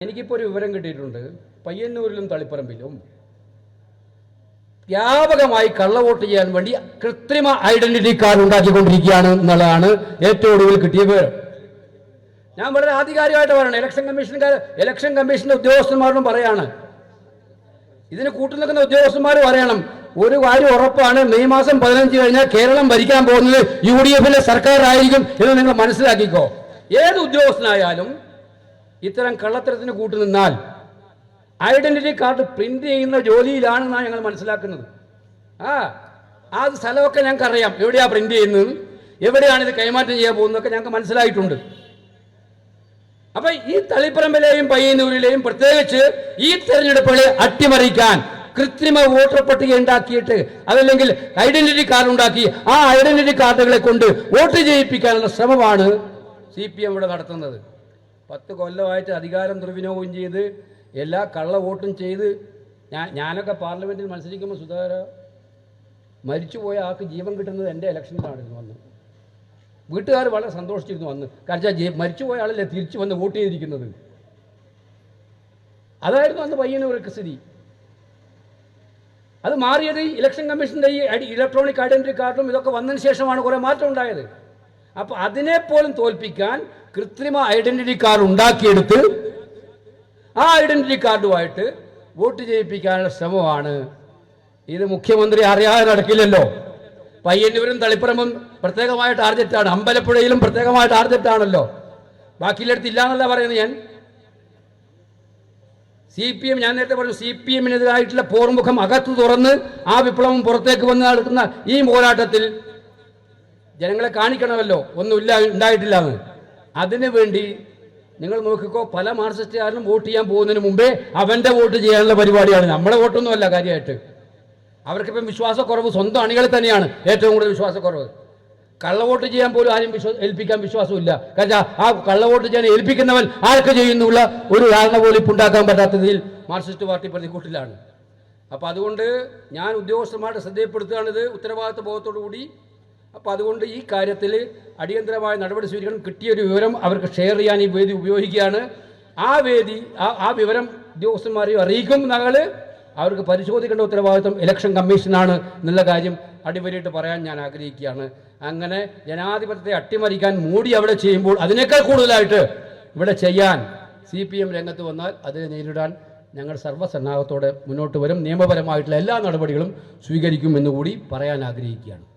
എനിക്കിപ്പോൾ ഒരു വിവരം കിട്ടിയിട്ടുണ്ട്. പയ്യന്നൂരിലും തളിപ്പറമ്പിലും വ്യാപകമായി കള്ളവോട്ട് ചെയ്യാൻ വേണ്ടി കൃത്രിമ ഐഡന്റിറ്റി കാർഡ് ഉണ്ടാക്കിക്കൊണ്ടിരിക്കുകയാണ് എന്നുള്ളതാണ് ഏറ്റവും ഒടുവിൽ കിട്ടിയ വിവരം. ഞാൻ വളരെ ആധികാരികമായിട്ട് പറയണം. ഇലക്ഷൻ കമ്മീഷന്റെ ഉദ്യോഗസ്ഥന്മാരോടും പറയാണ്, ഇതിന് കൂട്ടുനിൽക്കുന്ന ഉദ്യോഗസ്ഥന്മാർ പറയണം, ഒരു കാര്യം ഉറപ്പാണ്, മെയ് മാസം 15 കഴിഞ്ഞാൽ കേരളം ഭരിക്കാൻ പോകുന്നത് UDF-ലെ സർക്കാരായിരിക്കും എന്ന് നിങ്ങൾ മനസ്സിലാക്കിക്കോ. ഏത് ഉദ്യോഗസ്ഥനായാലും ഇത്തരം കള്ളത്തരത്തിന് കൂട്ടുനിന്നാൽ ഐഡന്റിറ്റി കാർഡ് പ്രിന്റ് ചെയ്യുന്ന ജോലിയിലാണെന്നാണ് ഞങ്ങൾ മനസ്സിലാക്കുന്നത്. ആ സ്ഥലമൊക്കെ ഞങ്ങൾക്ക് അറിയാം, എവിടെയാണ് പ്രിന്റ് ചെയ്യുന്നത്, എവിടെയാണ് ഇത് കൈമാറ്റം ചെയ്യാൻ പോകുന്നതൊക്കെ ഞങ്ങൾക്ക് മനസ്സിലായിട്ടുണ്ട്. അപ്പൊ ഈ തളിപ്പറമ്പിലെയും പയ്യന്നൂരിലെയും പ്രത്യേകിച്ച് ഈ തെരഞ്ഞെടുപ്പുകളെ അട്ടിമറിക്കാൻ കൃത്രിമ വോട്ടർ പട്ടിക ഉണ്ടാക്കിയിട്ട് അതല്ലെങ്കിൽ ഐഡന്റിറ്റി കാർഡ് ഉണ്ടാക്കി ആ ഐഡന്റിറ്റി കാർഡുകളെ കൊണ്ട് വോട്ട് ചെയ്യിപ്പിക്കാനുള്ള ശ്രമമാണ് CPM ഇവിടെ നടത്തുന്നത്. 10 കൊല്ലമായിട്ട് അധികാരം ദുർവിനിയോഗം ചെയ്ത് എല്ലാ കള്ള വോട്ടും ചെയ്ത് ഞാനൊക്കെ പാർലമെന്റിൽ മത്സരിക്കുമ്പോൾ സുധാകര മരിച്ചുപോയ ആൾക്ക് ജീവൻ കിട്ടുന്നത് എൻ്റെ ഇലക്ഷനിലാണിരുന്നു. വന്ന് വീട്ടുകാർ വളരെ സന്തോഷിച്ചിരുന്നു. വന്ന് കാരണം മരിച്ചുപോയ ആളല്ലേ തിരിച്ചു വന്ന് വോട്ട് ചെയ്തിരിക്കുന്നത്. അതായിരുന്നു അന്ന് പയ്യന്നൂരൊക്കെ സ്ഥിതി. അത് മാറിയത് ഇലക്ഷൻ കമ്മീഷൻ്റെ ഈ ഇലക്ട്രോണിക് ഐഡന്റിറ്റി കാർഡും ഇതൊക്കെ വന്നതിന് ശേഷമാണ് കുറേ മാറ്റം ഉണ്ടായത്. അപ്പോൾ അതിനെപ്പോലും തോൽപ്പിക്കാൻ കൃത്രിമ ഐഡന്റിറ്റി കാർഡ് ഉണ്ടാക്കിയെടുത്ത് ആ ഐഡന്റിറ്റി കാർഡുമായിട്ട് വോട്ട് ചെയ്യിപ്പിക്കാനുള്ള ശ്രമമാണ്. ഇത് മുഖ്യമന്ത്രി അറിയാതെ നടക്കില്ലല്ലോ. പയ്യന്നൂരും തളിപ്പറമ്പും പ്രത്യേകമായ ടാർഗറ്റാണ്, അമ്പലപ്പുഴയിലും പ്രത്യേകമായ ടാർഗറ്റാണല്ലോ. ബാക്കിയിലെടുത്ത് ഇല്ല എന്നല്ല പറയുന്നത് ഞാൻ. CPM ഞാൻ നേരത്തെ പറഞ്ഞു, CPM-നെതിരായിട്ടുള്ള പോർമുഖം അകത്ത് തുറന്ന് ആ വിപ്ലവം പുറത്തേക്ക് വന്ന് നടക്കുന്ന ഈ പോരാട്ടത്തിൽ ജനങ്ങളെ കാണിക്കണമല്ലോ ഒന്നുമില്ല, ഉണ്ടായിട്ടില്ല എന്ന്. അതിനു വേണ്ടി നിങ്ങൾ നോക്കിക്കോ, പല മാർക്സിസ്റ്റുകാരനും വോട്ട് ചെയ്യാൻ പോകുന്നതിന് മുമ്പേ അവൻ്റെ വോട്ട് ചെയ്യാനുള്ള പരിപാടിയാണ്. നമ്മുടെ വോട്ടൊന്നുമല്ല കാര്യമായിട്ട്. അവർക്കിപ്പം വിശ്വാസക്കുറവ് സ്വന്തം അണികളിൽ തന്നെയാണ് ഏറ്റവും കൂടുതൽ വിശ്വാസക്കുറവ്. കള്ളവോട്ട് ചെയ്യാൻ പോലും ആരും ഏൽപ്പിക്കാൻ വിശ്വാസമില്ല. കാരണം ആ കള്ളവോട്ട് ചെയ്യാൻ ഏൽപ്പിക്കുന്നവൻ ആർക്ക് ചെയ്യുന്നുള്ള ഒരു ധാരണ പോലും ഇപ്പം ഉണ്ടാക്കാൻ പറ്റാത്തതിൽ മാർക്സിസ്റ്റ് പാർട്ടി പ്രതികൂട്ടിലാണ്. അപ്പോൾ അതുകൊണ്ട് ഞാൻ ഉദ്യോഗസ്ഥന്മാരുടെ ശ്രദ്ധയപ്പെടുത്തുകയാണിത് ഉത്തരവാദിത്വ ബോധത്തോടു കൂടി. അപ്പോൾ അതുകൊണ്ട് ഈ കാര്യത്തിൽ അടിയന്തരമായ നടപടി സ്വീകരിക്കണം. കിട്ടിയൊരു വിവരം അവർക്ക് ഷെയർ ചെയ്യാൻ ഈ വേദി ഉപയോഗിക്കുകയാണ്. ആ വിവരം ഉദ്യോഗസ്ഥന്മാരെയും അറിയിക്കും. ഞങ്ങൾ അവർക്ക് പരിശോധിക്കേണ്ട ഉത്തരവാദിത്വം ഇലക്ഷൻ കമ്മീഷനാണ് എന്നുള്ള കാര്യം അടിവരയിട്ട് പറയാൻ ഞാൻ ആഗ്രഹിക്കുകയാണ്. അങ്ങനെ ജനാധിപത്യത്തെ അട്ടിമറിക്കാൻ മോഡി അവിടെ ചെയ്യുമ്പോൾ അതിനേക്കാൾ കൂടുതലായിട്ട് ഇവിടെ ചെയ്യാൻ CPM രംഗത്ത് വന്നാൽ അതിനെ നേരിടാൻ ഞങ്ങൾ സർവ്വസന്നാഹത്തോടെ മുന്നോട്ട് വരും. നിയമപരമായിട്ടുള്ള എല്ലാ നടപടികളും സ്വീകരിക്കുമെന്നുകൂടി പറയാൻ ആഗ്രഹിക്കുകയാണ്.